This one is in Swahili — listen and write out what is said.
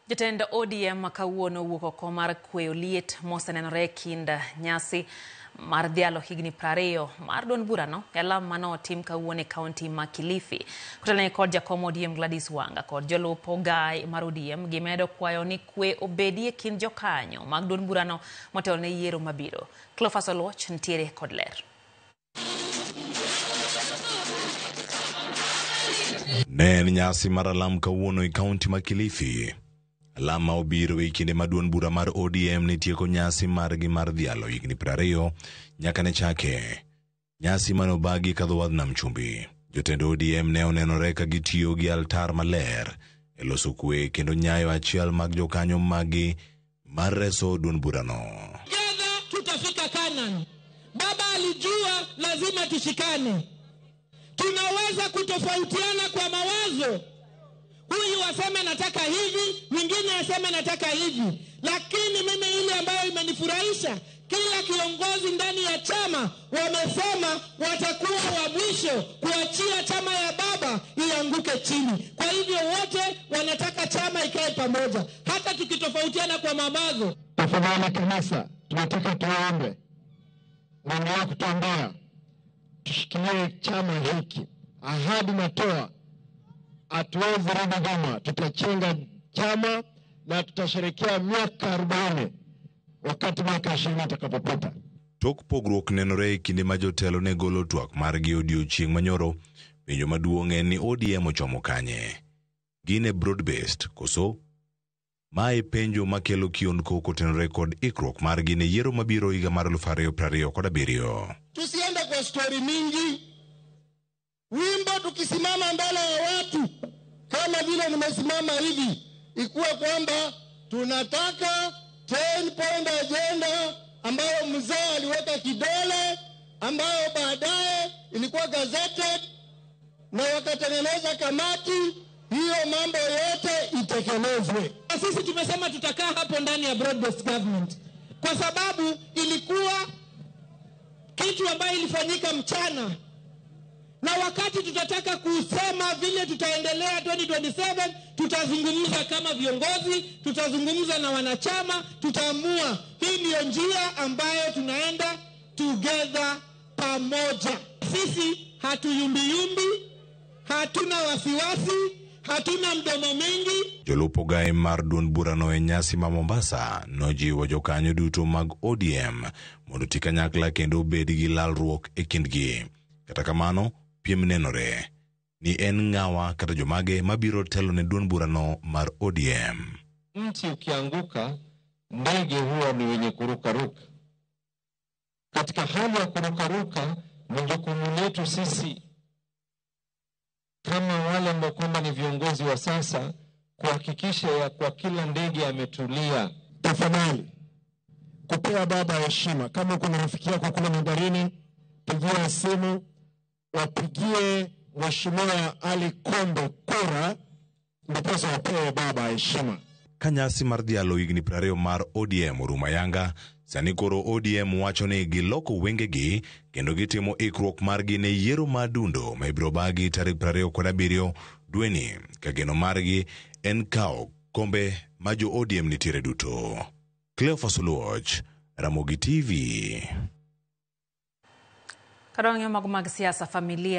Jatend ODM kawuono wuok oko mar kweyo liet mosenenore kind nyasi mar dhialo higni 20 mar duond burano e alam manotim kawuono e kaunti ma Kilifi. Kotelne kod jakom ODM Gladys Wanga kod jolup ogai mar ODM gimedo kwayo ni kwe obedie kind jokanyo mag duond burano motelo ne yiero mabiro. Cleophas Oluoch ntiere kod ler. Ne en nyasi mar alam kawuono e kaunti ma Kilifi. Alam ma obiro e kinde ma duond bura mar ODM ne tieko nyasi margi mar dhialo higni 20 nyaka ne chake. Nyasi manobagi kadho wadh nam chumbi. Jotend ODM ne onenore ka gitiyo gi altar maler e loso kwe kendo nyayo achiel mag jokanyo magi mar reso duond burano. Together tutafika Kanaan. Baba alijua lazima tushikane. Tunaweza kutofautiana kwa mawazo. Huyu waseme nataka hivi, mwingine aseme nataka hivi. Lakini mimi ile ambayo imenifurahisha, kila kiongozi ndani ya chama wamesema watakuwa wa mwisho kuachia chama ya baba ianguke chini. Kwa hivyo wote wanataka chama ikae pamoja, hata tukitofautiana kwa mawazo. Tafadhali kanisa, tunataka tuombe. Naendelea kutuombea. Tushikilie chama hiki. Ahadi natoa. Hatuwezi rudi nyuma, tutachenga chama na tutasherehekea miaka 40 wakati miaka 20 itakapopita. Tok pogruok nenore e kinde ma jotelo ne golo twak margi odiochieng' manyoro, penjo maduong' en ni ODM ochomo kanye. Gine broad based koso mae penjo makelo kionko kotenore kod ikruok margi ne yiero mabiro higa mar 2027. Tusiende kwa story mingi. Wimbo tukisimama mbele ya watu kama vile nimesimama hivi, ikuwa kwamba tunataka 10-point agenda ambayo mzee aliweka kidole, ambayo baadaye ilikuwa gazetted na wakatengeneza kamati, hiyo mambo yote itekelezwe. Sisi tumesema tutakaa hapo ndani ya broad based government kwa sababu ilikuwa kitu ambayo ilifanyika mchana. Na wakati tutataka kusema vile tutaendelea 2027, tutazungumza kama viongozi, tutazungumza na wanachama, tutaamua hii ndio njia ambayo tunaenda together pamoja. Sisi hatuyumbi, hatuna wasiwasi, hatuna mdomo mingi. Jolup ogai mar duond burano e nyasi ma Mombasa nojiwo jokanyo duto mag ODM mondo ti kanyakla kendo bed gi lalruok e kindgi. Kata kamano, piem nenore ni en ng'awa kata jomage mabiro telo ne duond burano mar ODM. Mti ukianguka, ndege huwa ni wenye kurukaruka. Katika hali ya kurukaruka, ni jukumu letu sisi kama wale ambao kwamba ni viongozi wa sasa kuhakikisha ya kwa kila ndege ametulia. Tafadhali kupea baba heshima. Kama kuna rafiki yako kule Mandarini, pigia simu, wapigie Mheshimiwa Ali Kombo kura, ndiposa wapewe baba heshima. Kanyasi mar dhialo higni 20 mar ODM oruma yanga, sani koro ODM wacho ni giloko wengegi kendo gitimo ikruok margi ne yiero madundo ma ibiro bagi tarik 27 dweni, ka geno margi en kao kombe ma jo ODM nitiere duto. Cleophas Oluoch, Ramogi TV. Kadonyo mag siasa familia